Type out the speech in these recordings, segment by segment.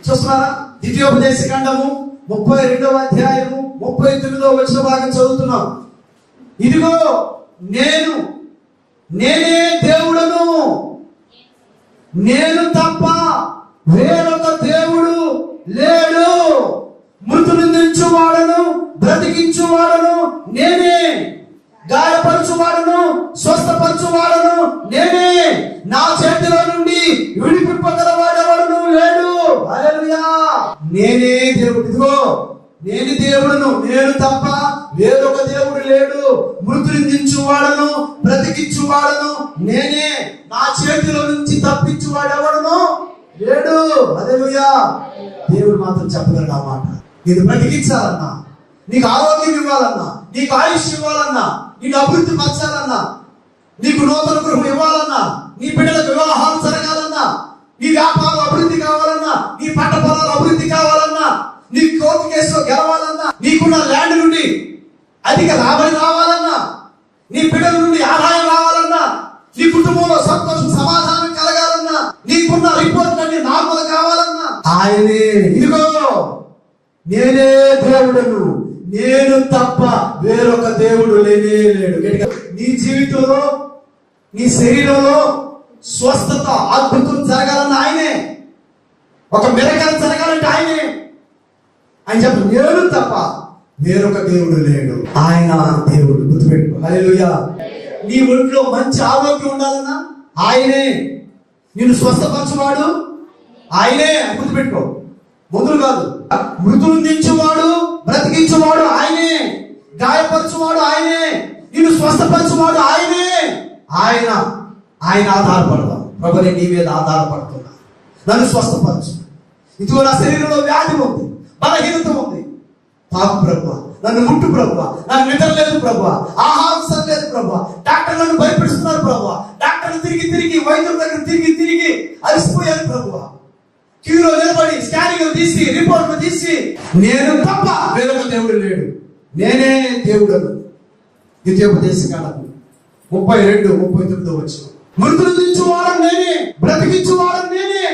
చూస్తున్నారా? ద్వితీయోపదేశ కాండము 32వ అధ్యాయము 39వ వచన భాగం చదువుతున్నాం. ఇదిగో నేనే దేవుడను, నేను తప్ప వేరొక దేవుడు లేడు. మృతుని నిలిచువాడను, బ్రతికించువాడను నేనే, గాయపరచువాడను, స్వస్థపరచువాడను నేనే. నా చేతిలో నుండి విడిపింపగలవాడెవడును లేడు. హల్లెలూయా. నేనే దేవుడు. ఇదిగో నేను దేవుడును, నేను తప్ప వేరొక దేవుడు లేడు. మృతుని దించువాడను, బ్రతికించువాడను నేనే. నా చేతిలో నుంచి తప్పించువాడెవడును లేడు. హల్లెలూయా. దేవుడు మాత్రం చెప్పగలడు ఆ మాట. నేను బ్రతికించాలన్నా, నీకు ఆరోగ్యం ఇవ్వాలన్నా, నీకు ఆయుష్ ఇవ్వాలన్నా, నీకు అభివృద్ధి పరచాలన్నా, నీకు నూతన గృహం ఇవ్వాలన్నా, నీ బిడ్డలకు వివాహాలు జరగాలన్నా, నీ వ్యాపారం అభివృద్ధి కావాలన్నా, నీ పంట పొలాలు అభివృద్ధి కావాలన్నా, నీ కోర్టు కేసులో గెలవాలన్నా, నీకున్న ల్యాండ్ నుండి అధిక రాబడి రావాలన్నా, నీ బిడ్డల నుండి ఆదాయం రావాలన్నా, నీ కుటుంబంలో సంతోషం సమాధానం కలగాలన్నా, నీకున్న రిపోర్ట్లన్నీ నార్మల్ కావాలన్నా ఆయనే. ఇదిగో నేనే దేవుడను, నేను తప్ప వేరొక దేవుడు లేనే లేడు. నీ జీవితంలో, నీ శరీరంలో స్వస్థత, అద్భుతం జరగాలన్న ఆయనే. ఒక మిరకల్ జరగాలంటే ఆయనే. ఆయన చెప్పు, నేను తప్ప వేరొక దేవుడు లేడు. ఆయన దేవుడు. గుర్తుపెట్టుకో. హల్లెలూయా. నీ ఒంట్లో మంచి ఆరోగ్యం ఉండాలన్నా ఆయనే. నిన్ను స్వస్థపరచువాడు ఆయనే. గుర్తుపెట్టుకో. మందులు కాదు. మృతులను దించువాడు, బ్రతికించువాడు ఆయనే, గాయపరచువాడు ఆయనే, నిన్ను స్వస్థపరచువాడు ఆయనే. ఆయన ఆధారపడదాం. ప్రభు, నేను నీ మీద ఆధారపడుతున్నా, నన్ను స్వస్థపరచు. ఇదిగో నా శరీరంలో వ్యాధి ఉంది, బలహీనత ఉంది. తాకు ప్రభు, నన్ను ముట్టు ప్రభు, నాకు నిద్ర లేదు ప్రభు, ఆహారం సరిలేదు ప్రభు, డాక్టర్ నన్ను భయపెడుతున్నారు ప్రభు, డాక్టర్లు తిరిగి వైద్యుల దగ్గర తిరిగి అలసిపోయారు ప్రభు. క్యూలో నిలబడి స్కానింగ్ తీసి రిపోర్ట్లు తీసి నేను తప్ప వేరొక దేవుడు లేడు, నేనే దేవుడను. ద్వితీయోపదేశ కాండము 32-39 వచనం. మృతులు దించువాడను నేనే, బ్రతికించువాడను నేనే,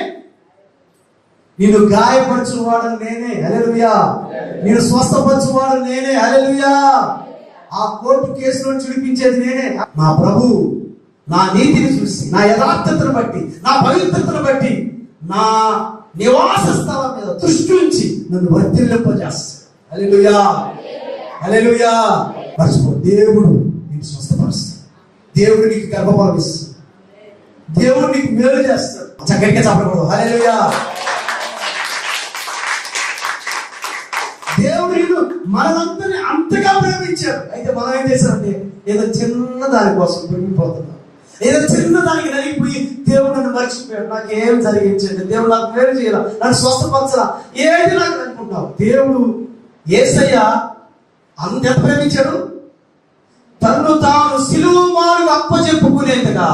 నిన్ను గాయపరచువాడను నేనే. హల్లెలూయా. నిన్ను స్వస్థపరచువాడను నేనే. హల్లెలూయా. ఆ కోర్టు కేసులో చూపించేది నేనే. నా ప్రభు నా నీతిని చూసి, నా యథార్థతను బట్టి, నా పవిత్రతను బట్టి, నా నివాస స్థలం మీద దృష్టి ఉంచి నన్ను వర్ధిల్లింపజేస్తాడు. హల్లెలూయా. హల్లెలూయా. మర్చిపో, దేవుడు నీకు స్వస్థపరుస్తాడు, దేవుడు నీకు గర్భఫలం ఇస్తాడు, దేవుడు నీకు మేలు చేస్తాడు. చక్కగా చెప్పకూడదు. హల్లెలూయా. దేవుడు నిన్ను మనందరినీ అంతగా ప్రేమించాడు. అయితే మనం ఏం చేశామంటే ఏదో చిన్న దాని కోసం పొంగిపోతున్నాం, ఏదో చిన్న దానికి నలిగిపోయి దేవుడు నన్ను మర్చిపోయాడు, నాకేం జరిగించండి, దేవుడు నాకు మేలు చేయాల, నన్ను స్వస్థపరచరా, ఏది నాకు అనుకుంటావు. దేవుడు యేసయ్య అంత ప్రేమించాడు, తన్ను తాను సిలువ మారుగా అప్పచెప్పుకునేందుగా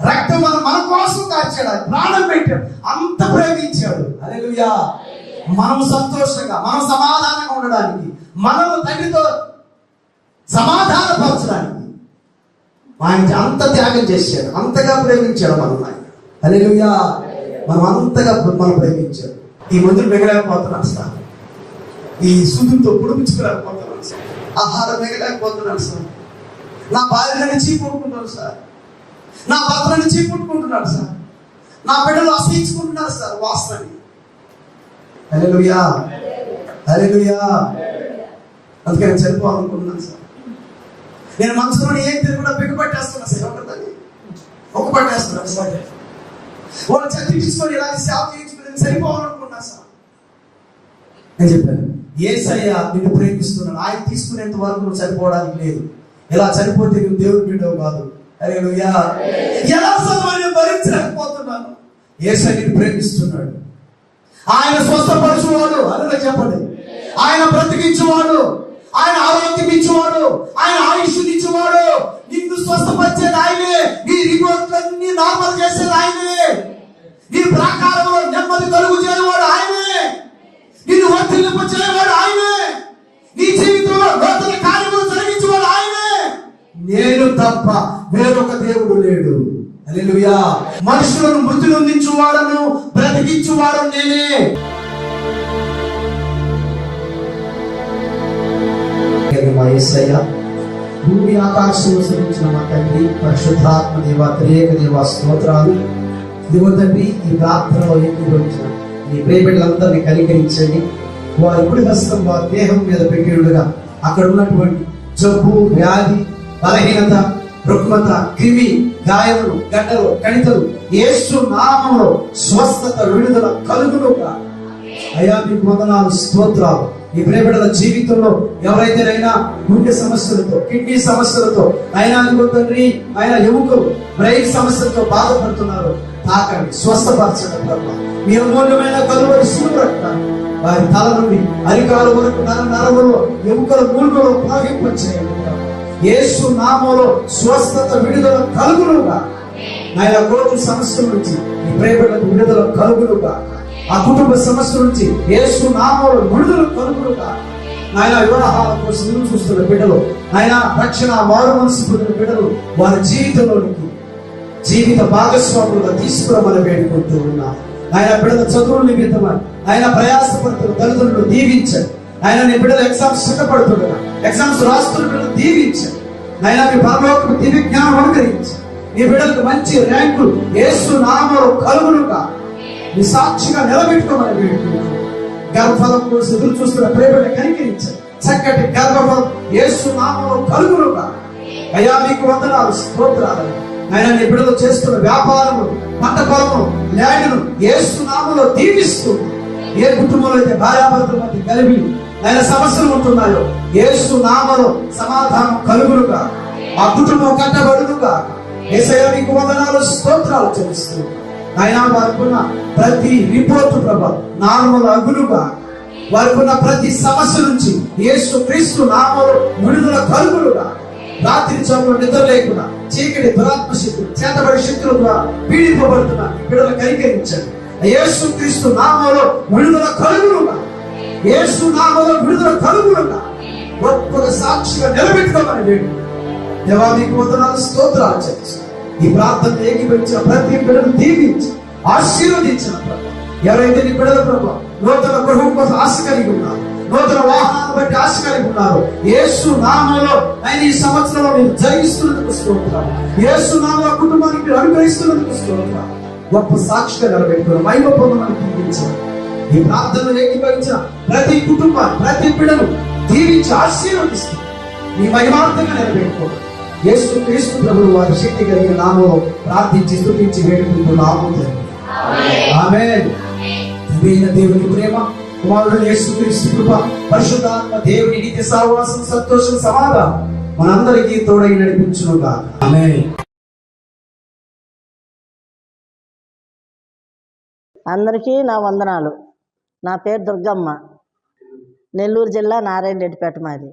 రక్తం మన కోసం కార్చాడు, ప్రాణం పెట్టాడు, అంత ప్రేమించాడు. హల్లెలూయా. మనం సంతోషంగా, మనం సమాధానంగా ఉండడానికి, మనం తండ్రితో సమాధానపరచడానికి ఆయన అంత త్యాగం చేశాడు, అంతగా ప్రేమించాడు మనం. ఆయన హల్లెలూయా. మనం అంతగా మనం ప్రేమించాడు. ఈ మందులు మిగలేకపోతున్నాను సార్, ఈ సూదులతో పుడిపించుకోలేకపోతున్నాను సార్, ఆహారం మిగలేకపోతున్నాను సార్, నా భార్యలను చీపుకుంటున్నాను సార్, నా భర్తలను చీపుకుంటున్నాడు సార్, నా బిడ్డలు అసహించుకుంటున్నారు సార్ వాసనని. హల్లెలూయా. హల్లెలూయా. అందుకే నేను చనిపోవాలనుకుంటున్నాను సార్. నేను మనసులో ఏం తిరుగుడా బిగ్గపట్టేస్తున్నా సార్, ఒకటి ఒక పట్టేస్తున్నాను సార్. వాళ్ళు చదివించుకొని ఇలాంటి సేవ చేయించుకుని నేను సరిపోవాలనుకున్నా సార్. నేను చెప్పాను, యేసయ్య నిన్ను ప్రేమిస్తున్నాడు, ఆయన తీసుకునేంత వరకు నువ్వు చనిపోవడానికి లేదు. ఇలా చనిపోతే నువ్వు దేవుడి బిడ్డవు కాదు. హల్లెలూయా. ఎలా సమయాన్ని భరించలేకపోతున్నాను. యేసయ్య నిన్ను ప్రేమిస్తున్నాడు. ఆయన స్వస్థపరచువాడు. అందులో చెప్పండి, ఆయన బ్రతికించువాడు, ఆయన ఆరోగ్యం ఇచ్చేవాడు, ఆయన ఆయుష్ ఇచ్చేవాడు, నిన్ను స్వస్థపరిచేది ఆయనే, నీ రిపోర్ట్లన్నీ నార్మల్ చేసేది ఆయనే, నీ ప్రాకారంలో నెమ్మది కలుగు చేయవాడు ఆయనే, నిన్ను వర్ధిల్లింపచేయవాడు ఆయనే, నీ జీవితంలో నూతన కార్యములు జరిగించేవాడు ఆయనే. నేను తప్ప వేరొక దేవుడు లేడు. హల్లెలూయా. మనుషులను మృతి నొందించువాడను బ్రతికించువాడు నేనే. మా యేసయ్య, భూమి ఆకాశంలో సృష్టించిన మా తండ్రి, పరిశుద్ధాత్మ దేవ, త్రియేక దేవ, స్తోత్రాలు. ఇదిగో తండ్రి, ఈ ప్రార్థనలో ఎక్కిపోయించిన నీ ప్రేమికులందరినీ కనికరించండి. వారి కుడి హస్తం వారి దేహం మీద పెట్టినట్టుగా అక్కడ ఉన్నటువంటి జబ్బు, వ్యాధి, బలహీనత, రుగ్మత, క్రిమి, గాయములు, గడ్డలు, కణితలు యేసు నామములో స్వస్థత, విడుదల కలుగునుగా. అయ్యా మీకు వందనాలు, స్తోత్రాలు. ఈ ప్రేమికుల జీవితంలో ఎవరైతేనైనా గుండె సమస్యలతో, కిడ్నీ సమస్యలతో, అయినా తండ్రి ఆయన ఎముకలు, బ్రెయిన్ సమస్యలతో బాధపడుతున్నారు, తాకండి, స్వస్థపరచండి ప్రభు. మీ అమూల్యమైన కలువరి శిలువ రక్తాన్ని వారి తల నుండి అరికాల వరకు నరములో, ఎముకల మూలుగులో ప్రవహింపచేయండి. యేసు నామములో స్వస్థత, విడుదల కలుగునుగా. ఆయన కోర్టు సమస్యల నుంచి ఈ ప్రేమికులకు విడుదల కలుగునుగా. ఆ కుటుంబ సమస్య నుంచి యేసు నామములో విడుదల కలుగునుగా. ఆయన వివాహాల కోసం ఎదురు చూస్తున్న బిడ్డలు, ఆయన రక్షణ, మారు మనసు పొందిన బిడ్డలు వారి జీవితంలోనికి జీవిత భాగస్వాములుగా తీసుకురమని వేడుకుంటూ ఉన్నారు. ఆయన బిడ్డల చదువుల నిమిత్తమని ఆయన ప్రయాసపడుతున్న తల్లిదండ్రులు దీవించండి. ఆయన నీ బిడ్డలు ఎగ్జామ్స్ సిద్ధపడుతున్నారు, ఎగ్జామ్స్ రాస్తున్న బిడ్డలు దీవించండి. ఆయన మీ పరలోకపు దివ్య జ్ఞానం అనుగ్రహించండి. నీ బిడ్డలకు మంచి ర్యాంకులు యేసు నామములో కలుగునుగా. నీ సాక్షిగా నిలబెట్టుకోమని వేడుకుంటున్నాను. గర్భఫలం కోసం ఎదురు చూస్తున్న ప్రేమను కనికరించండి. చక్కటి గర్భఫలం యేసు నామములో కలుగునుగా. అయ్యా మీకు వందనాలు, స్తోత్రాలు. ఆయన నీ బిడ్డలు చేస్తున్న వ్యాపారము, పంట పొలము, ల్యాండ్ను యేసు నామములో దీవిస్తూ, ఏ కుటుంబంలో అయితే భార్యాభర్తల మధ్య కలిపి ఆయన సమస్యలు ఉంటున్నాయో యేసు నామములో సమాధానం కలుగునుగా. ఆ కుటుంబం కట్టబడునుగా. యేసయ్య మీకు వందనాలు, స్తోత్రాలు చెల్లిస్తూ, ఆయన వారికున్న ప్రతి రిపోర్టు ప్రభా నామములు అగునుగా. వారికున్న ప్రతి సమస్య నుంచి యేసు క్రీస్తు నామములో విడుదల కలుగునుగా. రాత్రి చదువు నిద్ర లేకుండా చీకటి, దురాత్మ శక్తులు, చేతబడి శక్తుల ద్వారా పీడింపబడుతున్న బిడ్డలు కనికరించండి. యేసు క్రీస్తు నామములో విడుదల కలుగునుగా. యేసు నామములో విడుదల కలుగునుగా. గొప్పగా సాక్షిగా నిలబెట్టుకోమని వేడు. దేవా మీకు వందనాలు, స్తోత్రాలు చెల్లిస్తూ ఈ ప్రార్థన ఏకీభవించిన ప్రతి బిడ్డను దీవించి ఆశీర్వదించిన ప్రభు. ఎవరైతే నీ బిడ్డల ప్రభు నూతన గృహం కోసం ఆశ కలిగి ఉన్నారు, నూతన వాహనాన్ని బట్టి ఆశ కలిగి ఉన్నారు, యేసు నామములో ఆయన ఈ సంవత్సరంలో మీరు జరిగిస్తున్నందుకు స్తోత్రాలు. యేసు నామములో కుటుంబానికి మీరు అనుగ్రహిస్తున్నందుకు స్తోత్రాలు. గొప్ప సాక్షిగా నిలబెట్టుకున్న మహిమ పొందమని దీవించారు. ఈ ప్రార్థనలు ఏకీభవించిన ప్రతి కుటుంబాన్ని, ప్రతి బిడ్డను దీవించి ఆశీర్వదిస్తూ మీ మహిమార్థంగా నిలబెట్టుకోండి. యేసు క్రీస్తు ప్రభువు వారి శక్తి కలిగిన నామములో ప్రార్థించి స్తుతించి వేడుకుంటున్నాము. ఆమేన్. దేవుని ప్రేమ, కుమారుడు యేసు క్రీస్తు కృప, పరిశుద్ధాత్మ దేవుని నిత్య సహవాసం, సంతోషం, సమాధానం మనందరికీ తోడై నడిపించునుగా. ఆమేన్. అందరికీ నా వందనాలు. నా పేరు దుర్గమ్మ, నెల్లూరు జిల్లా, నారాయణరెడ్డిపేట మాది.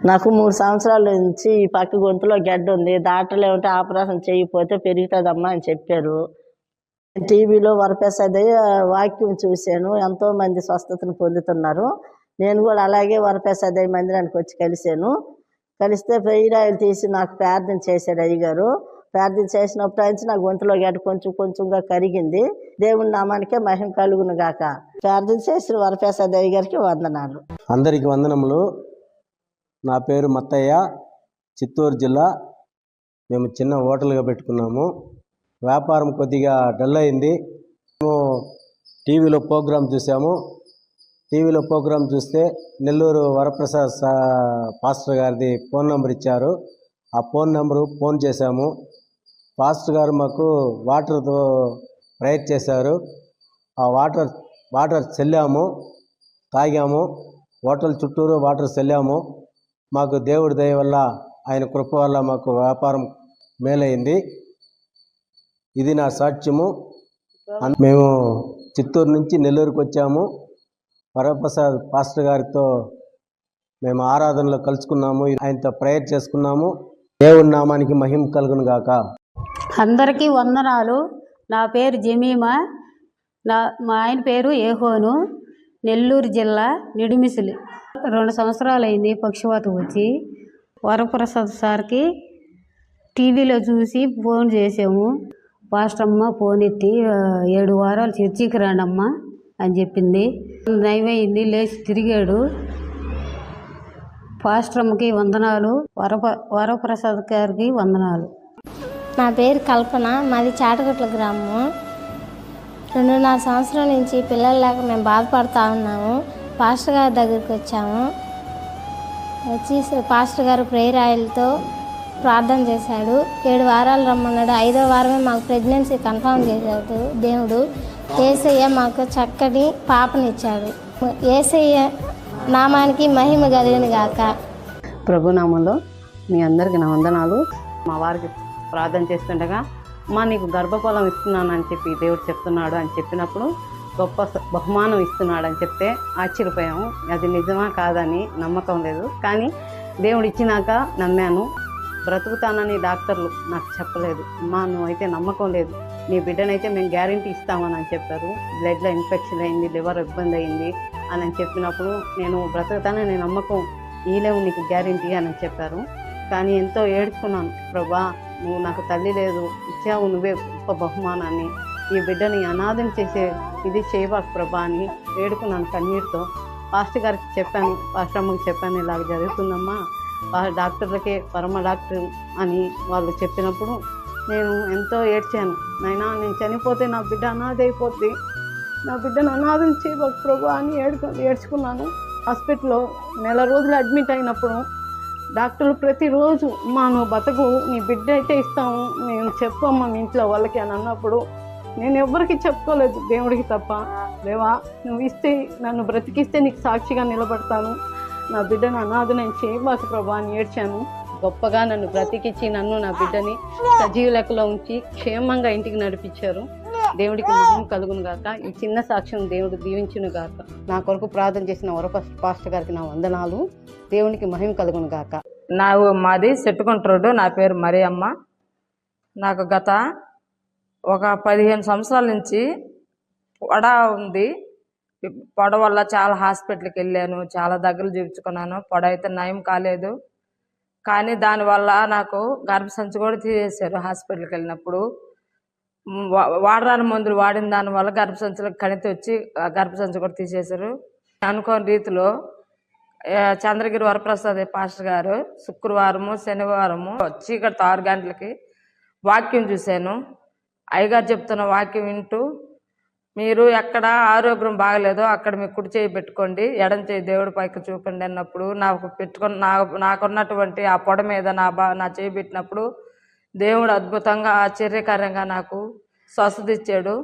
నాకు 3 సంవత్సరాల నుంచి ఈ పక్క గొంతులో గడ్డ ఉంది, డాక్టర్లు ఆపరేషన్ చేయకపోతే పెరుగుతుందమ్మా అని చెప్పారు. టీవీలో వరప్రసాదయ్య వాక్యం చూశాను, ఎంతోమంది స్వస్థతను పొందుతున్నారు. నేను కూడా అలాగే వరప్రసాదయ్య మందిరానికి వచ్చి కలిస్తే ప్రేయరాయలు తీసి నాకు ప్రార్థన చేశాడు అయ్యగారు. ప్రార్థన చేసినప్పుడు నుంచి నా గొంతులో గడ్డ కొంచెంగా కరిగింది. దేవుని నామానికే మహిమ కలుగును గాక. ప్రార్థన చేసిన వరప్రసాదయ్య గారికి వందనాలు. అందరికి వందనములు. నా పేరు మత్తయ్య, చిత్తూరు జిల్లా. మేము చిన్న హోటల్గా పెట్టుకున్నాము. వ్యాపారం కొద్దిగా డల్ అయింది. మేము టీవీలో ప్రోగ్రాం చూసాము. టీవీలో ప్రోగ్రాం చూస్తే నెల్లూరు వరప్రసాద్ పాస్టర్ గారిది ఫోన్ నెంబర్ ఇచ్చారు. ఆ ఫోన్ చేశాము. పాస్టర్ గారు మాకు వాటర్తో ప్రేయర్ చేశారు. ఆ వాటర్ చల్లాము, తాగాము. హోటల్ చుట్టూరు వాటర్ చల్లాము. మాకు దేవుడి దయ వల్ల, ఆయన కృప వల్ల మాకు వ్యాపారం మేలైంది. ఇది నా సాక్ష్యము. మేము చిత్తూరు నుంచి నెల్లూరుకు వచ్చాము. వరప్రసాద్ పాస్టర్ గారితో మేము ఆరాధనలో కలుసుకున్నాము. ఆయనతో ప్రేయర్ చేసుకున్నాము. దేవుడి నామానికి మహిమ కలుగును గాక. అందరికీ వందనాలు. నా పేరు జమీమా, మా ఆయన పేరు ఏహోను, నెల్లూరు జిల్లా, నిడిమిసిలి. 2 సంవత్సరాలు అయింది పక్షవాతం వచ్చి. వరప్రసాద్ సార్కి టీవీలో చూసి ఫోన్ చేసాము. పాస్టర్ అమ్మ ఫోన్ ఎత్తి 7 వారాలు చర్చికి రాండమ్మా అని చెప్పింది. నయమైంది, లేచి తిరిగాడు. పాస్టర్ అమ్మకి వందనాలు, వరప్రసాద్ గారికి వందనాలు. నా పేరు కల్పన, మాది చాటగుట్ల గ్రామం. 2.5 సంవత్సరాల నుంచి పిల్లలు లేక మేము బాధపడుతూ ఉన్నాము. పాస్టర్ గారి దగ్గరికి వచ్చాము. వచ్చి పాస్టర్ గారు ప్రేయర్ ఆయిల్తో ప్రార్థన చేశాడు. 7 వారాలు రమ్మన్నాడు. 5వ వారమే మాకు ప్రెగ్నెన్సీ కన్ఫర్మ్ చేశాడు దేవుడు. యేసయ్య మాకు చక్కటి పాపనిచ్చాడు. యేసయ్య నామానికి మహిమ కలుగును గాక. ప్రభునామంలో మీ అందరికీ నా వందనాలు. మా వారికి ప్రార్థన చేస్తుండగా నీకు గర్భఫలం ఇస్తున్నానని చెప్పి దేవుడు చెప్తున్నాడు అని చెప్పినప్పుడు గొప్ప బహుమానం ఇస్తున్నాడు అని చెప్తే ఆశ్చర్యపోయాము. అది నిజమా కాదని నమ్మకం లేదు, కానీ దేవుడు ఇచ్చినాక నమ్మాను. బ్రతుకుతానని డాక్టర్లు నాకు చెప్పలేదు. నువ్వైతే నమ్మకం లేదు, నీ బిడ్డనైతే మేము గ్యారంటీ ఇస్తామని చెప్పారు. బ్లడ్లో ఇన్ఫెక్షన్ అయింది, లివర్ ఇబ్బంది అయింది అని చెప్పినప్పుడు నేను బ్రతుకుతానని నమ్మకం ఈలేవు, నీకు గ్యారంటీ అని చెప్పారు. కానీ ఎంతో ఏడ్చుకున్నాను. ప్రభా, నువ్వు నాకు తల్లి లేదు, ఇచ్చావు నువ్వే గొప్ప బహుమానాన్ని, ఈ బిడ్డని అనాథం చేసే ఇది చేయబాకు ప్రభా అని వేడుకున్నాను కన్నీటితో. పాస్టర్ గారికి చెప్పాను, పాస్టర్ అమ్మకి చెప్పాను, ఇలాగ జరుగుతుందమ్మా, డాక్టర్లకే పరమ డాక్టర్ అని వాళ్ళు చెప్పినప్పుడు నేను ఎంతో ఏడ్చాను. నాయనా, నేను చనిపోతే నా బిడ్డ అనాథ అయిపోద్ది, నా బిడ్డను అనాథం చేయబాకు ప్రభా అని ఏడ్చుకున్నాను. హాస్పిటల్లో 1 నెల రోజులు అడ్మిట్ అయినప్పుడు డాక్టర్లు ప్రతిరోజు నువ్వు బతకు, నీ బిడ్డ అయితే ఇస్తాము, మేము చెప్పమ్మా మీ ఇంట్లో వాళ్ళకి అని అన్నప్పుడు నేను ఎవరికి చెప్పుకోలేదు, దేవుడికి తప్ప. దేవా, నువ్వు ఇస్తే, నన్ను బ్రతికిస్తే నీకు సాక్షిగా నిలబడతాను, నా బిడ్డను అనాథనని చేయబాకు ప్రభా అని ఏడ్చాను. గొప్పగా నన్ను బ్రతికించి నన్ను నా బిడ్డని సజీవ లెక్కలో ఉంచి క్షేమంగా ఇంటికి నడిపించారు. దేవుడికి మహిమ కలుగును గాక. ఈ చిన్న సాక్ష్యం దేవుడు దీవించును గాక. నా కొరకు ప్రార్థన చేసిన పాస్టర్ గారికి నా వందనాలు. దేవునికి మహిమ కలుగును గాక. మాది సెట్టుకుంట రోడ్డు. నా పేరు మరియమ్మ. నాకు గత ఒక 15 సంవత్సరాల నుంచి పొడ ఉంది. పొడ వల్ల చాలా హాస్పిటల్కి వెళ్ళాను, చాలా దగ్గరలు చూపించుకున్నాను. పొడ అయితే నయం కాలేదు, కానీ దానివల్ల నాకు గర్భసంచి కూడా తీసేశారు. హాస్పిటల్కి వెళ్ళినప్పుడు వాడరాని మందులు వాడిన దానివల్ల గర్భసంచులకు కణితి వచ్చి గర్భసంచి కూడా తీసేశారు. అనుకోని రీతిలో చంద్రగిరి వరప్రసాద్ పాస్టర్ గారు శుక్రవారము శనివారము చీకటి 6 గంటలకి వాక్యం చూశాను. అయ్యగారు చెప్తున్న వాక్యం వింటూ, మీరు ఎక్కడ ఆరోగ్యం బాగలేదో అక్కడ మీ కుడి చేయి పెట్టుకోండి, ఎడం చేయి దేవుడి పైకి చూపండి అన్నప్పుడు నాకున్నటువంటి ఆ పొడ మీద నా చేయి పెట్టినప్పుడు దేవుడు అద్భుతంగా ఆశ్చర్యకరంగా నాకు స్వస్థత ఇచ్చాడు.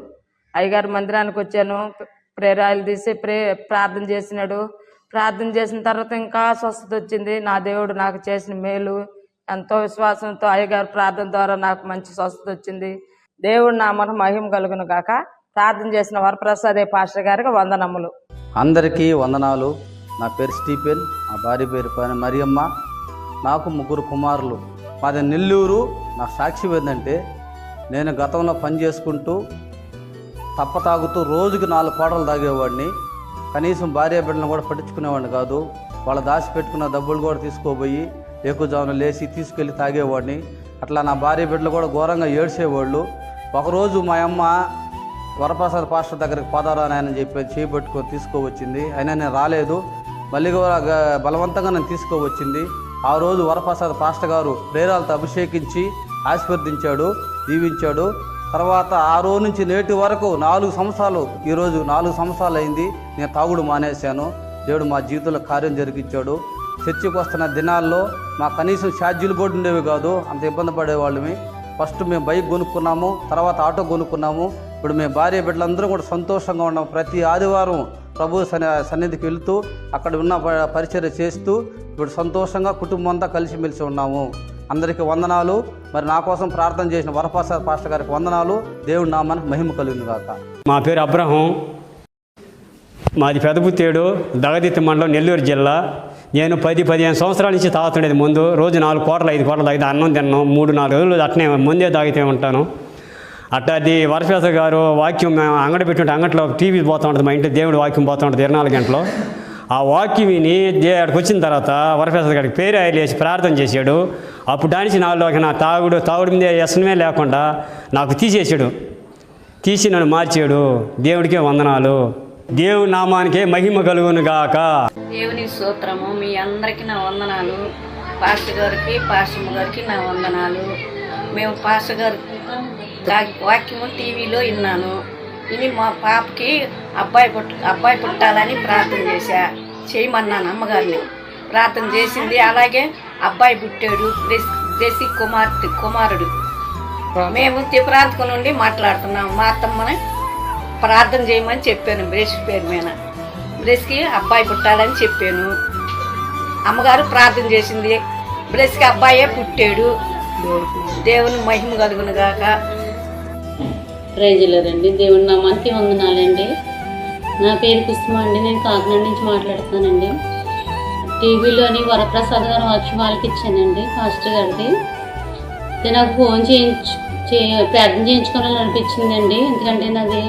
అయ్యగారు మందిరానికి వచ్చాను, ప్రేరాయలు తీసి ప్రార్థన చేసినాడు. ప్రార్థన చేసిన తర్వాత ఇంకా స్వస్థత వచ్చింది. నా దేవుడు నాకు చేసిన మేలు, ఎంతో విశ్వాసంతో అయ్యగారు ప్రార్థన ద్వారా నాకు మంచి స్వస్థత వచ్చింది. దేవుడు నామన మహిమ కలుగును గాక. ప్రార్థన చేసిన వరప్రసాద్ పాస్టర్ గారికి వందనములు. అందరికీ వందనాలు. నా పేరు స్టీఫెన్, మా భార్య పేరు మరియమ్మ. నాకు 3 కుమారులు. మాది నెల్లూరు. నా సాక్ష్యం ఏంటంటే, నేను గతంలో పని చేసుకుంటూ తాగుతూ రోజుకి 4 కోటలు తాగేవాడిని. కనీసం భార్య బిడ్డలను కూడా పట్టించుకునేవాడిని కాదు. వాళ్ళ దాచి పెట్టుకున్న డబ్బులు కూడా తీసుకోబోయి ఎక్కువజామున లేచి తీసుకెళ్ళి తాగేవాడిని. అట్లా నా భార్య బిడ్డలు కూడా ఘోరంగా ఏడ్చేవాళ్ళు. ఒకరోజు మా అమ్మ వరప్రసాద్ పాస్టర్ దగ్గరికి పోదారా అని చెప్పి చేయబెట్టుకొని తీసుకోవచ్చింది. అయినా నేను రాలేదు. మళ్ళీ బలవంతంగా నన్ను తీసుకోవచ్చింది. ఆ రోజు వరప్రసాద్ పాస్టర్ గారు ప్రేరాలతో అభిషేకించి ఆశీర్వదించాడు, దీవించాడు. తర్వాత ఆ రోజు నుంచి నేటి వరకు 4 సంవత్సరాలు, ఈరోజు 4 సంవత్సరాలు అయింది నేను తాగుడు మానేశాను. దేవుడు మా జీవితంలో కార్యం జరిగించాడు. చర్చికి వస్తున్న దినాల్లో మా కనీసం ఛార్జీలు కూడా ఉండేవి కాదు, అంత ఇబ్బంది పడేవాళ్ళమి. ఫస్ట్ మేము బైక్ కొనుక్కున్నాము, తర్వాత ఆటో కొనుక్కున్నాము. ఇప్పుడు మేము భార్య బిడ్డలందరూ కూడా సంతోషంగా ఉన్నాము. ప్రతి ఆదివారం ప్రభు సన్నిధికి వెళుతూ అక్కడ ఉన్న పరిచర్య చేస్తూ ఇప్పుడు సంతోషంగా కుటుంబం అంతా కలిసిమెలిసి ఉన్నాము. అందరికీ వందనాలు. మరి నా కోసం ప్రార్థన చేసిన వరప్రసాద్ పాస్టర్ గారికి వందనాలు. దేవుడి నామానికి మహిమ కలుగును గాక. మా పేరు అబ్రహం. మాది పెదపుత్తేడు, దగదిత్తి మండలం, నెల్లూరు జిల్లా. నేను 10-15 సంవత్సరాల నుంచి తాగుతుండేది. ముందు రోజు 4 కోటలు 5 కోటలు తాగితే అన్నం తిన్నాను. 3-4 రోజులు అట్నే ముందే తాగితే ఉంటాను. అట్టాది వరప్రసాద్ గారు వాక్యం అంగడి పెట్టుంటే అంగట్లో టీవీ పోతూ ఉంటుంది, మా ఇంటి దేవుడు వాక్యం పోతూ ఉంటుంది 24 గంటలు. ఆ వాక్యం విని అక్కడికి వచ్చిన తర్వాత వరప్రసాద్ గారికి పేరు వేసి ప్రార్థన చేశాడు. అప్పుడు దానికి నాలోకి నా తాగుడు మీద వ్యసనమే లేకుండా నాకు తీసి నన్ను మార్చాడు. దేవుడికే వందనాలు. దేవుడి నామానికే మహిమ కలుగును గాక. దేవుని స్తోత్రము. మీ అందరికీ నా వందనాలు. పాస్టర్ గారికి నా వందనాలు. మేము పాస్టర్ గారు వాక్యము టీవీలో విన్నాను. ఇది మా పాపకి అబ్బాయి పుట్టాలని ప్రార్థన చేయమన్నాను. అమ్మగారిని ప్రార్థన చేసింది. అలాగే అబ్బాయి పుట్టాడు. దేశీ కుమారుడు. మేము తిరుపరాంతకం నుండి మాట్లాడుతున్నాము. మా అత్తమ్మని ప్రార్థన చేయమని చెప్పాను. బ్రెస్ పేరు మీద బ్రెస్కి అబ్బాయి పుట్టాలని చెప్పాను. అమ్మగారు ప్రార్థన చేసింది. బ్రెస్కి అబ్బాయే పుట్టాడు. దేవుని మహిమ కలుగును గాక. ప్రైజులరండి. దేవుని నామానికి వందనాలండి. నా పేరు కుసుమ అండి. నేను కాకినాడ నుంచి మాట్లాడుతానండి. టీవీలోని వరప్రసాద్ గారు వాక్యం వాళ్ళకి ఇచ్చానండి, పాస్టర్ గారిది. నాకు ఫోన్ ప్రార్థన చేయించుకోవాలని అనిపించిందండి. ఎందుకంటే నాది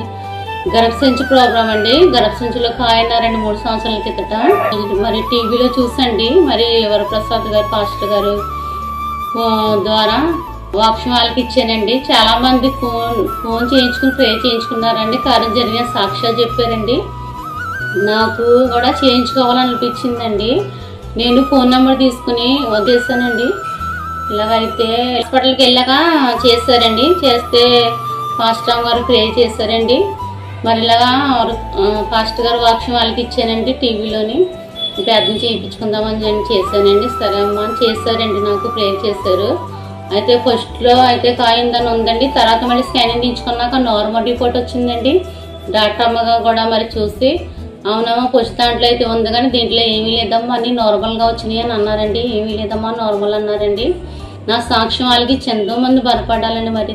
గర్భసంచి ప్రోగ్రామ్ అండి. గర్భసంచిలో కాయన 2-3 సంవత్సరాల కిందట మరి టీవీలో చూసండి. మరి వరప్రసాద్ గారు పాస్టర్ గారు ద్వారా వాక్యం వాళ్ళకి ఇచ్చానండి. చాలామంది ఫోన్ చేయించుకుని ప్రే చేయించుకున్నారండి. కార్యం జరిగిన సాక్ష్యాలు చెప్పారండి. నాకు కూడా చేయించుకోవాలనిపించిందండి. నేను ఫోన్ నెంబర్ తీసుకుని వదిలేసానండి. ఇలాగైతే హాస్పిటల్కి వెళ్ళాక చేశారండి. చేస్తే పాస్టర్ గారు ప్రే చేశారండి. మరి ఇలాగా పాస్టర్ గారు వాక్యం వాళ్ళకి ఇచ్చానండి. టీవీలోని ప్రార్థన చేయించుకుందామని చేశానండి. సరే అమ్మ అని చేశారండి. నాకు ప్రే చేశారు. అయితే ఫస్ట్లో అయితే కాయిందని ఉందండి. తర్వాత మళ్ళీ స్కానింగ్ తీయించుకున్నాక నార్మల్ రిపోర్ట్ వచ్చిందండి. డాక్టర్ అమ్మగా కూడా మరి చూసి అవునమ్మా ఫస్ట్ దాంట్లో అయితే ఉంది కానీ దీంట్లో ఏమీ లేదమ్మా అన్నీ నార్మల్గా వచ్చినాయి అని అన్నారండి. ఏమీ లేదమ్మా నార్మల్ అన్నారండి. నా సాక్ష్యం వాళ్ళకి ఎంతో మంది బలపడాలని మరి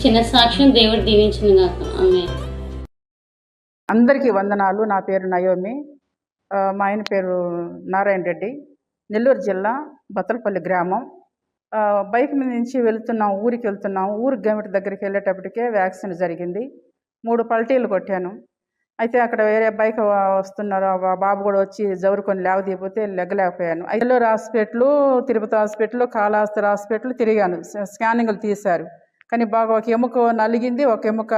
చిన్న సాక్ష్యం దేవుడు దీవించింది కాక. ఆమె అందరికీ వందనాలు. నా పేరు నయోమి. మా ఆయన పేరు నారాయణ రెడ్డి. నెల్లూరు జిల్లా బత్తలపల్లి గ్రామం. బైక్ మీద నుంచి ఊరికి వెళ్తున్నాం. ఊరికి గమిటి దగ్గరికి వెళ్ళేటప్పటికే యాక్సిడెంట్ జరిగింది. 3 పల్టీలు కొట్టాను. అయితే అక్కడ వేరే బైక్ వస్తున్నారు. బాబు కూడా వచ్చి జవురుకొని లేవదీయకపోతే లెగ్గలేకపోయాను. Nellore hospital, Tirupati hospital, Kalahasti hospital తిరిగాను. స్కానింగ్లు తీశారు. కానీ బాగా ఒక ఎముక నలిగింది, ఒక ఎముక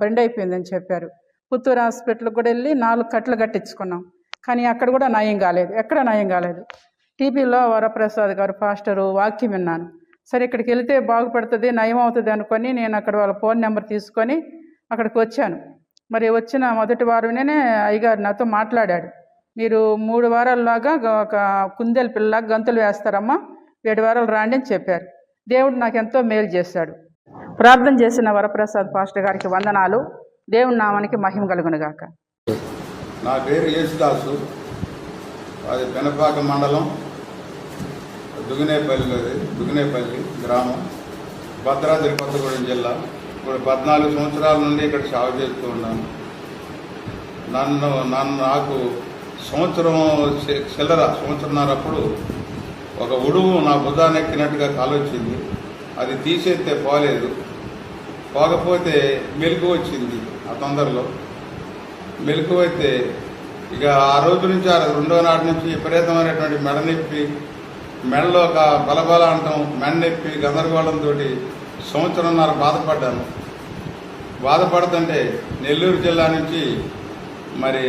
బెండ్ అయిపోయిందని చెప్పారు. పుత్తూరు హాస్పిటల్కి కూడా వెళ్ళి 4 కట్లు కట్టించుకున్నాం. కానీ అక్కడ కూడా నయం కాలేదు. ఎక్కడ నయం కాలేదు. టీవీలో వరప్రసాద్ గారు పాస్టరు వాక్యం విన్నాను. సరే ఇక్కడికి వెళితే బాగుపడుతుంది, నయం అవుతుంది అనుకొని నేను అక్కడ వాళ్ళ ఫోన్ నెంబర్ తీసుకొని అక్కడికి వచ్చాను. మరి వచ్చిన మొదటి వారంలోనే అయ్యగారు నాతో మాట్లాడాడు. మీరు 3 వారాల్లాగా ఒక కుందేలు పిల్లలాగా గంతులు వేస్తారమ్మా, 7 వారాలు రాండి అని చెప్పారు. దేవుడు నాకు ఎంతో మేలు చేశాడు. ప్రార్థన చేసిన వరప్రసాద్ పాస్టర్ గారికి వందనాలు. దేవుని నామానికి మహిమ కలుగునుగాక. నా పేరు యేసుదాసు. అది పెనపాక మండలం, దుగినేపల్లి గ్రామం, భద్రాద్రి కొత్తగూడెం జిల్లా. ఇప్పుడు 14 సంవత్సరాల నుండి ఇక్కడ సేవ చేస్తూ ఉన్నాను. నాకు సంవత్సరంన్నరప్పుడు ఒక ఉడువు నా బుధాన్ని ఎక్కినట్టుగా కాలొచ్చింది. అది తీసేస్తే పోలేదు. పోకపోతే మెలకు వచ్చింది. ఆ తొందరలో మెలకు అయితే ఇక ఆ రోజు నుంచి 2వ నాటి నుంచి విపరీతమైనటువంటి మెడ నొప్పి, మెడలో ఒక బలబల అంటాం, మెడ నొప్పి, గందరగోళంతో సంవత్సరంన్నర బాధపడుతుంటే నెల్లూరు జిల్లా నుంచి మరి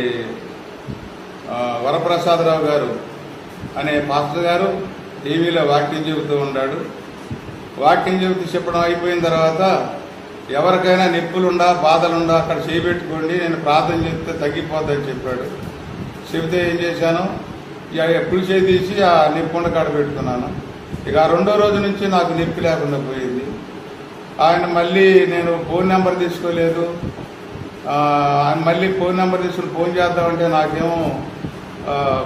వరప్రసాదరావు గారు అనే పాస్టర్ గారు టీవీలో వాక్యం చెబుతూ ఉన్నాడు. వాక్యం చెబుతూ చెప్పడం అయిపోయిన తర్వాత ఎవరికైనా నొప్పులుండా బాధలుండా అక్కడ చేయబెట్టుకోండి, నేను ప్రార్థన చేస్తే తగ్గిపోద్దని చెప్పాడు. చెబితే ఏం చేశాను, ఎప్పుడు తీసి ఆ నొప్పుండ కాడ పెట్టుకున్నాను. ఇక 2వ రోజు నుంచి నాకు నొప్పి లేకుండా పోయింది. ఆయన మళ్ళీ నేను ఫోన్ నెంబర్ తీసుకోలేదు. ఆయన మళ్ళీ ఫోన్ నెంబర్ తీసుకుని ఫోన్ చేద్దామంటే నాకేమో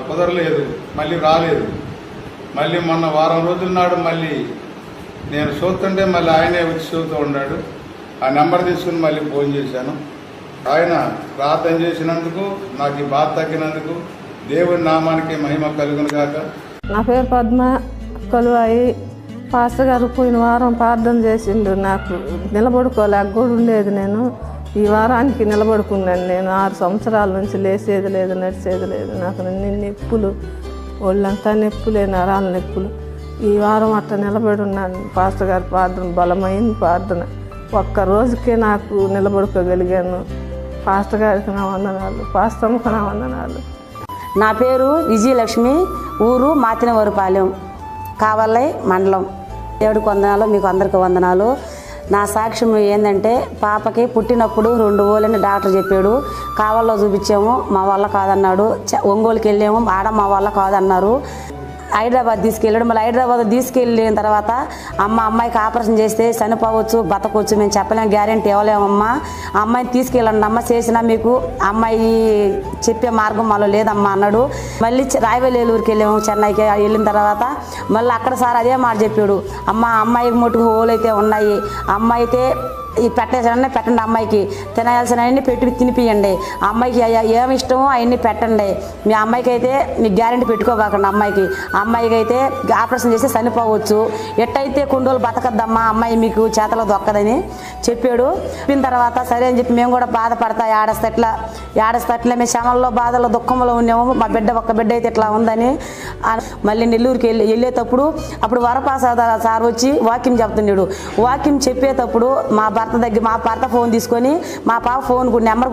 కుదరలేదు, మళ్ళీ రాలేదు. మళ్ళీ మొన్న వారం రోజుల నాడు మళ్ళీ నేను చూస్తుంటే మళ్ళీ ఆయనే వచ్చి చూస్తూ ఉన్నాడు. ఆ నెంబర్ తీసుకుని మళ్ళీ ఫోన్ చేశాను. ఆయన ప్రార్థన చేసినందుకు, నాకు ఈ బాధ తగ్గినందుకు దేవుడి నామానికి మహిమ కలుగును గాక. నా పేరు పద్మ కొలువాయి. పాస్టర్ గారు పోయిన వారం ప్రార్థన చేసిండు. నాకు నిలబడుకోలేక కూడా ఉండేది. నేను ఈ వారానికి నిలబడుకున్నాను. నేను 6 సంవత్సరాల నుంచి లేసేది లేదు, నడిచేది లేదు. నాకు నిన్ను నొప్పులు, ఒళ్ళంతా నొప్పులే, నరాల నొప్పులు. ఈ వారం అట్లా నిలబడి ఉన్నాను. పాస్టర్ గారి ప్రార్థన బలమైన ప్రార్థన. ఒక్క రోజుకే నాకు నిలబడుకోగలిగాను. పాస్టర్ గారికి నా వందనాలు, పాస్టర్కి నా వందనాలు. నా పేరు విజయలక్ష్మి, ఊరు మాతినవరపాలెం, కావల్లై మండలం. దేవుడికి వందనాలు, మీకు అందరికీ వందనాలు. నా సాక్ష్యం ఏంటంటే, పాపకి పుట్టినప్పుడు 2 ఓలని డాక్టర్ చెప్పాడు. కావల్లో చూపించాము, మా వల్ల కాదన్నాడు. ఒంగోలుకి వెళ్ళాము, ఆడ మా వల్ల కాదన్నారు. హైదరాబాద్ తీసుకెళ్ళాడు. మళ్ళీ హైదరాబాద్ తీసుకెళ్ళిన తర్వాత అమ్మాయికి ఆపరేషన్ చేస్తే చనిపోవచ్చు, బతకొచ్చు, మేము చెప్పలేము, గ్యారెంటీ ఇవ్వలేమమ్మా, అమ్మాయిని తీసుకెళ్ళండి అమ్మ, చేసినా మీకు అమ్మాయి చెప్పే మార్గం మాలో లేదమ్మా అన్నాడు. మళ్ళీ రాయవెల్లూరుకి వెళ్ళాము, చెన్నైకి వెళ్ళిన తర్వాత మళ్ళీ అక్కడ సార్ అదే మాట చెప్పాడు. అమ్మాయికి మటుకు హోల్ అయితే ఉన్నాయి, అమ్మాయి అయితే ఈ పెట్టేసాడని పెట్టండి, అమ్మాయికి తినాల్సినవన్నీ పెట్టి తినిపియండి, అమ్మాయికి ఏమి ఇష్టమో అవన్నీ పెట్టండి, మీ అమ్మాయికి అయితే మీకు గ్యారెంటీ పెట్టుకోబాకండి, అమ్మాయికి అయితే ఆపరేషన్ చేస్తే చనిపోవచ్చు, ఎట్టయితే కొన్ని రోజులు బతకద్దమ్మా, అమ్మాయి మీకు చేతలో దొక్కదని చెప్పాడు. చెప్పిన తర్వాత సరే అని చెప్పి మేము కూడా బాధపడతా ఏడస్తట్లే మేము శ్రమల్లో బాధల్లో దుఃఖంలో ఉన్నాము, మా ఒక్క బిడ్డ అయితే ఇట్లా ఉందని. మళ్ళీ నెల్లూరుకి వెళ్ళేటప్పుడు అప్పుడు వరప్రసాద సార్ వచ్చి వాక్యం చెప్తున్నాడు. వాక్యం చెప్పేటప్పుడు మా భర్త ఫోన్ తీసుకొని మా పాప ఫోన్ నెంబర్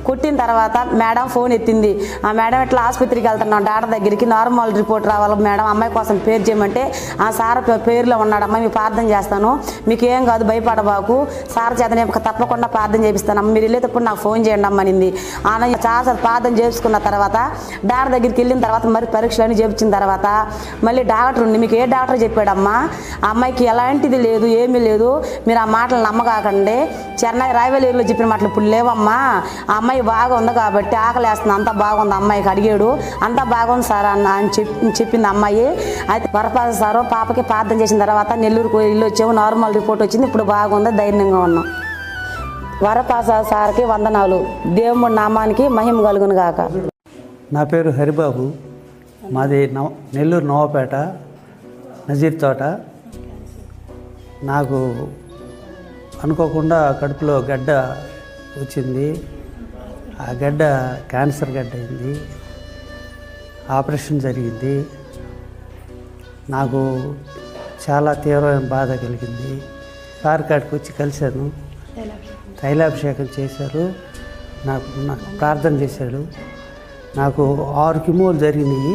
కొట్టిన తర్వాత మేడం ఫోన్ ఎత్తింది. ఆ మేడం ఇట్లా ఆసుపత్రికి వెళ్తున్నాం డాక్టర్ దగ్గరికి, నార్మల్ రిపోర్ట్ రావాలి మేడం, అమ్మాయి కోసం పేరు చేయమంటే, ఆ సార్ పేరులో ఉన్నాడమ్మా, మీకు ప్రార్థన చేస్తాను, మీకు ఏం కాదు భయపడబాకు, సార్ చేత నేను తప్పకుండా ప్రార్థన చేపిస్తానమ్మా, మీరు వెళ్ళేటప్పుడు నాకు ఫోన్ చేయండి అమ్మనింది. ఆయన చాలా ప్రార్థన చేసుకున్న తర్వాత డాక్టర్ దగ్గరికి వెళ్ళిన తర్వాత మరి పరీక్షలన్నీ చేయించిన తర్వాత మళ్ళీ డాక్టర్ ఉండి, మీకు ఏ డాక్టర్ చెప్పాడమ్మా, అమ్మాయికి ఎలాంటిది లేదు, ఏమీ లేదు, మీరు ఆ మాటలు నమ్మకాకండి, చెన్నై రాయవెల్లూరులో చెప్పిన మాటలు ఇప్పుడు లేవమ్మా, ఆ అమ్మాయి బాగా ఉంది కాబట్టి ఆకలి వేస్తుంది, అంతా బాగుంది అమ్మాయికి అడిగాడు, అంతా బాగుంది సార్ అని చెప్పింది అమ్మాయి. అయితే వరప్రసాద్ సారు పాపకి ప్రార్థన చేసిన తర్వాత నెల్లూరుకు వెళ్ళి వచ్చాము, నార్మల్ రిపోర్ట్ వచ్చింది, ఇప్పుడు బాగుంది, ధైర్యంగా ఉన్నాం. వరప్రసాద్ సార్కి వందనాలు, దేవుడి నామానికి మహిమ కలుగును గాక. నా పేరు హరిబాబు, మాది నెల్లూరు నవాపేట నజీర్ తోట. నాకు అనుకోకుండా కడుపులో గడ్డ వచ్చింది, ఆ గడ్డ క్యాన్సర్ గడ్డ అయింది, ఆపరేషన్ జరిగింది. నాకు చాలా తీవ్రమైన బాధ కలిగింది. సార్ కాడికి వచ్చి కలిశాను, తైలాభిషేకం చేశారు, నాకు ప్రార్థన చేశాడు. నాకు 6 కిమోలు జరిగినాయి.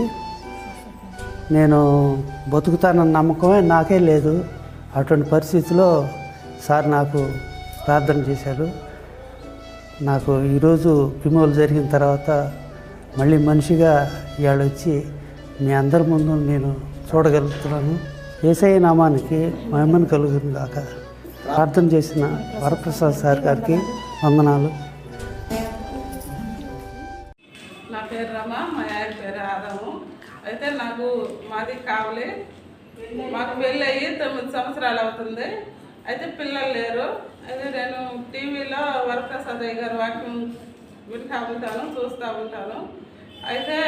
నేను బతుకుతానన్న నమ్మకమే నాకే లేదు. అటువంటి పరిస్థితిలో సార్ నాకు ప్రార్థన చేశారు. నాకు ఈరోజు కిమోలు జరిగిన తర్వాత మళ్ళీ మనిషిగా ఇవాళ వచ్చి మీ అందరి ముందు నేను చూడగలుగుతున్నాను. యేసయ్య నామానికి మహిమను కలుగును గాక. ప్రార్థన చేసిన వరప్రసాద్ సార్ గారికి వందనాలు. నా పేరు రమ, మా ఆయన పేరు ఆదాము. అయితే మాది కావలి, మాకు పెళ్ళి అయ్యి 9 సంవత్సరాలు అవుతుంది. అయితే పిల్లలు లేరు. అయితే నేను టీవీలో వరప్రసాదయ్య గారు వాక్యం వింటూ ఉంటాను, చూస్తూ ఉంటాను. అయితే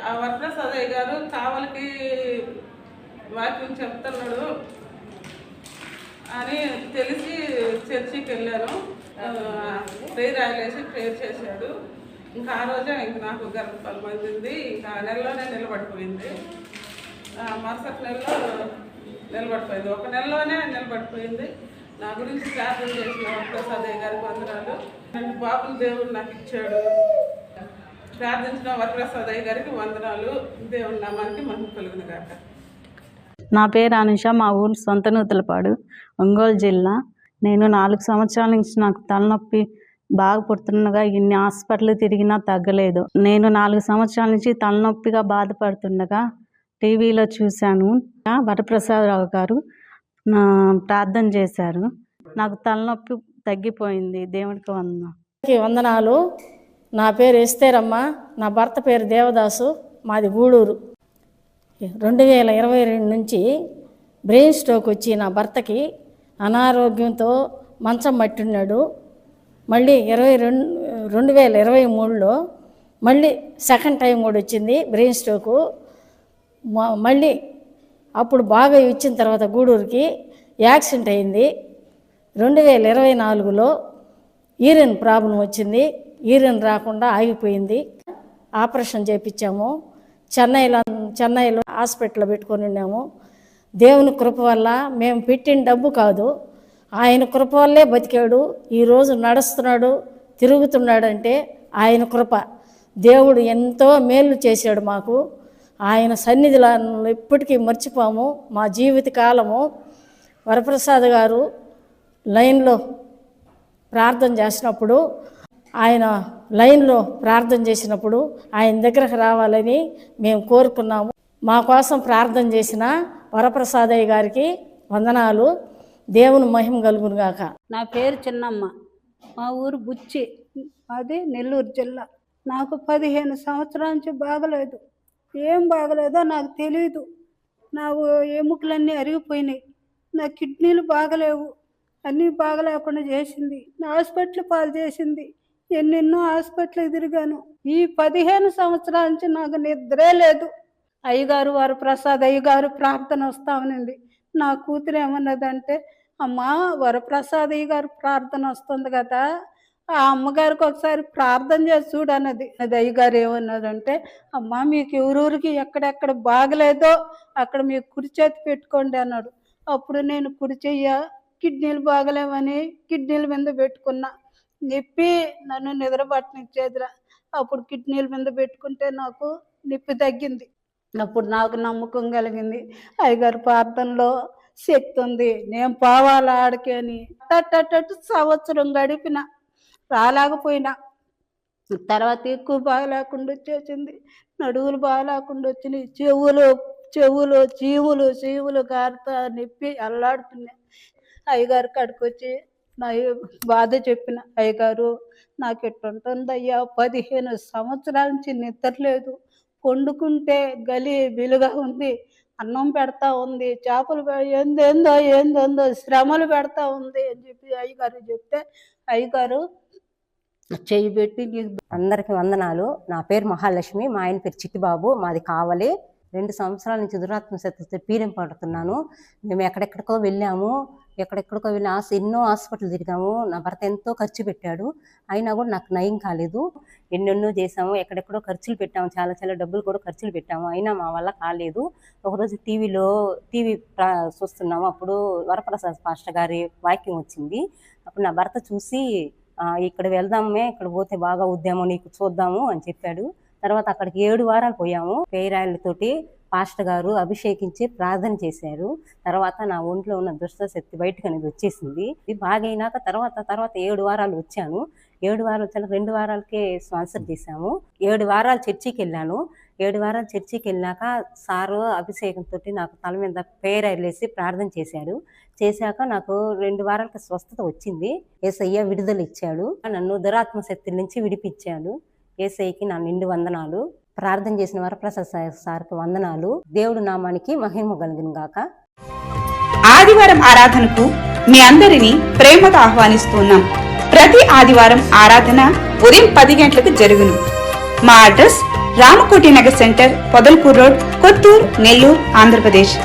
ఆ వరప్రసాదయ్య గారు కావలికి వాక్యం చెప్తున్నాడు అని తెలిసి చర్చికి వెళ్ళాను. ప్రేయర్ రాయలేసి ప్రేయర్ చేశాడు. ఇంకా ఆ రోజే నాకు గర్భఫలం అందింది. ఇంకా ఆ నెలలోనే నిలబడిపోయింది. మరుసటి నెలలో నిలబడిపోయింది, 1 నెలలోనే నిలబడిపోయింది. నా గురించి ప్రార్థన చేసిన వరప్రసాదయ్య గారికి వందనాలు. 2 బాబులు దేవుడు నాకు ఇచ్చాడు. ప్రార్థించిన వరప్రసాదయ్య గారికి వందనాలు. దేవుడి నామానికి మహిమ కలుగును గాక. నా పేరు అనుష, మా ఊరు సొంత నూతలపాడు, ఒంగోలు జిల్లా. నేను 4 సంవత్సరాల నుంచి నాకు తలనొప్పి బాగా పుడుతుండగా ఇన్ని హాస్పిటల్ తిరిగినా తగ్గలేదు. నేను 4 సంవత్సరాల నుంచి తలనొప్పిగా బాధపడుతుండగా టీవీలో చూశాను. వరప్రసాదరావు గారు ప్రార్థన చేశారు. నాకు తలనొప్పి తగ్గిపోయింది. దేవుడికి వందనాలు. నా పేరు ఎస్తేరమ్మ, నా భర్త పేరు దేవదాసు, మాది గూడూరు. 2022 నుంచి బ్రెయిన్ స్ట్రోక్ వచ్చి నా భర్తకి అనారోగ్యంతో మంచం పట్టున్నాడు. మళ్ళీ 2023లో మళ్ళీ సెకండ్ టైం కూడా వచ్చింది బ్రెయిన్ స్ట్రోకు. మళ్ళీ అప్పుడు బాగా ఇచ్చిన తర్వాత గూడూరుకి యాక్సిడెంట్ అయింది. 2024లో యూరిన్ ప్రాబ్లం వచ్చింది. యూరిన్ రాకుండా ఆగిపోయింది. ఆపరేషన్ చేయించాము. చెన్నైలో హాస్పిటల్లో పెట్టుకొని ఉన్నాము. దేవుని కృప వల్ల మేము పెట్టిన డబ్బు కాదు, ఆయన కృప వల్లే బతికాడు. ఈరోజు నడుస్తున్నాడు, తిరుగుతున్నాడంటే ఆయన కృప. దేవుడు ఎంతో మేలు చేశాడు మాకు. ఆయన సన్నిధిలో ఎప్పటికీ మర్చిపోము. మా జీవిత కాలము వరప్రసాద్ గారు లైన్లో ప్రార్థన చేసినప్పుడు, ఆయన లైన్లో ప్రార్థన చేసినప్పుడు ఆయన దగ్గరకు రావాలని మేము కోరుకున్నాము. మా కోసం ప్రార్థన చేసిన వరప్రసాదయ్య గారికి వందనాలు. దేవుని మహిమ కలుగును గాక. నా పేరు చిన్నమ్మ, మా ఊరు బుచ్చి, అది నెల్లూరు జిల్లా. నాకు 15 సంవత్సరాల నుంచి బాగలేదు. ఏం బాగలేదో నాకు తెలియదు. నా ఎముకలన్నీ అరిగిపోయినాయి, నా కిడ్నీలు బాగలేవు, అన్నీ బాగలేకుండా చేసింది. నా హాస్పిటల్ పాలు చేసింది. ఎన్నెన్నో హాస్పిటల్ తిరిగాను. ఈ 15 సంవత్సరాల నుంచి నాకు నిద్రే లేదు. అయ్యగారు వరప్రసాద్ అయ్యగారు ప్రార్థన వస్తా ఉన్నింది. నా కూతురు ఏమన్నదంటే, అమ్మా వరప్రసాద్ అయ్యగారు ప్రార్థన వస్తుంది కదా, ఆ అమ్మగారికి ఒకసారి ప్రార్థన చేసి చూడన్నది. అది అయ్యగారు ఏమన్నదంటే, అమ్మ మీకు ఎవరూరికి ఎక్కడెక్కడ బాగలేదో అక్కడ మీకు కుడి చేతి పెట్టుకోండి అన్నాడు. అప్పుడు నేను కుడి చెయ్య కిడ్నీలు బాగలేవని కిడ్నీల మీద పెట్టుకున్నా. నొప్పి నన్ను నిద్రపట్టనిచ్చేదిరా. అప్పుడు కిడ్నీల మీద పెట్టుకుంటే నాకు నొప్పి తగ్గింది. అప్పుడు నాకు నమ్మకం కలిగింది, అయ్యగారు ప్రార్థనలో శక్తి ఉంది, నేను పోవాలా ఆడికి అని. అట్టట్టు సంవత్సరం గడిపిన, రాలేకపోయినా. తర్వాత ఎక్కువ బాగలేకుండా వచ్చేసింది, నడువులు బాగలేకుండా వచ్చినాయి, చెవులు చీవులు కారుతా నొప్పి అల్లాడుతున్నాయి. అయ్యగారు కాడికి వచ్చి నా బాధ చెప్పిన, అయ్యగారు నాకు ఎట్టుంటుందయ్యా, 15 సంవత్సరాల నుంచి నిద్రలేదు, వండుకుంటే బిలుగా ఉంది, అన్నం పెడతా ఉంది, చేపలు ఏందో శ్రమలు పెడతా ఉంది అని చెప్పి అయ్యగారు చెప్తే, అయ్యగారు చెయ్యి పెట్టి అందరికీ వందనాలు. నా పేరు మహాలక్ష్మి, మా ఆయన పేరు చిట్టిబాబు, మాది కావలి. 2 సంవత్సరాల నుంచి దురాత్మ శక్తితో పీడెం పడుతున్నాను. మేము ఎక్కడెక్కడికో వెళ్ళాము, ఎన్నో హాస్పిటల్ తిరిగాము. నా భర్త ఎంతో ఖర్చు పెట్టాడు, అయినా కూడా నాకు నయం కాలేదు. ఎన్నెన్నో చేసాము, ఎక్కడెక్కడో ఖర్చులు పెట్టాము, చాలా డబ్బులు కూడా ఖర్చులు పెట్టాము, అయినా మా వల్ల కాలేదు. ఒకరోజు టీవీ చూస్తున్నాము, అప్పుడు వరప్రసాద్ పాస్టర్ గారి వాక్యం వచ్చింది. అప్పుడు నా భర్త చూసి, ఇక్కడ వెళ్దామే, ఇక్కడ పోతే బాగా ఉద్యమం నీకు చూద్దాము అని చెప్పాడు. తర్వాత అక్కడికి 7 వారాలు పోయాము. పేరాయలతోటి పాస్టర్ గారు అభిషేకించి ప్రార్థన చేశారు. తర్వాత నా ఒంట్లో ఉన్న దుష్ట శక్తి బయటకు అనేది వచ్చేసింది. ఇది బాగైనాక తర్వాత 7 వారాలు వచ్చాను. 7 వారాలు వచ్చాక 2 వారాలకే స్పాన్సర్ చేశాము. 7 వారాలు చర్చికి వెళ్ళాను. 7 వారాలు చర్చికి వెళ్ళాక సారు అభిషేకంతో నాకు తల మీద పేరాయలు వేసి ప్రార్థన చేశాక నాకు 2 వారాలకి స్వస్థత వచ్చింది. యేసయ్య విడుదల ఇచ్చాడు, నన్ను దురాత్మ శక్తి నుంచి విడిపించాడు. యేసయ్యకి నా నిండు వందనాలు. ప్రార్థన చేసిన వరప్రసాద్ సార్కి వందనాలు. దేవుడు నామానికి మహిమ కలుగును గాక. ఆదివారం ఆరాధనకు మీ అందరినీ ప్రేమతో ఆహ్వానిస్తున్నాం. ప్రతి ఆదివారం ఆరాధన ఉదయం 10 గంటలకు జరుగును. మా address Ramakoti Nagar centre, Podalpur road, Kothuru, Nellore, Andhra Pradesh.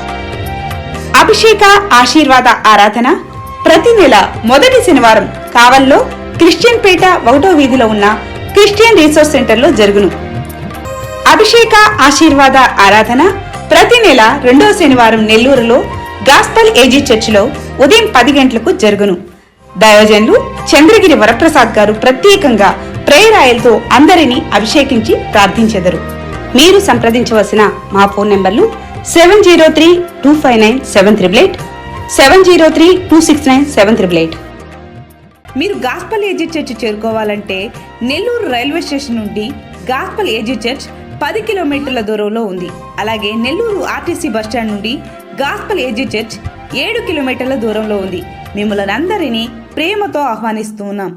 అభిషేక ఆశీర్వాద ఆరాధన ప్రతి నెల మొదటి శనివారం కావల్లో క్రిస్టియన్ పేట 1వ వీధిలో ఉన్న క్రిస్టియన్ రీసోర్స్ సెంటర్ లో జరుగును. అభిషేక ఆశీర్వాద ఆరాధన ప్రతి నెల 2వ శనివారం నెల్లూరులో గాస్పల్ ఏజీ చర్చిలో ఉదయం 10 గంటలకు జరుగును. దైవజనులు చంద్రగిరి వరప్రసాద్ గారు ప్రత్యేకంగా ప్రేయర్ ఆయిల్తో అందరినీ అభిషేకించి ప్రార్థించెదరు. మీరు సంప్రదించవలసిన మా ఫోన్ నెంబర్లు 7032597388, 7032697388. మీరు గాస్పల్ ఏజీ చర్చ్ చేరుకోవాలంటే నెల్లూరు రైల్వే స్టేషన్ నుండి గాస్పల్ ఏజీ చర్చ్ 10 కిలోమీటర్ల దూరంలో ఉంది. అలాగే నెల్లూరు ఆర్టీసీ బస్టాండ్ నుండి గాస్పల్ ఏజీ చర్చ్ 7 కిలోమీటర్ల దూరంలో ఉంది. మిమ్మల్ని అందరినీ ప్రేమతో ఆహ్వానిస్తున్నాం.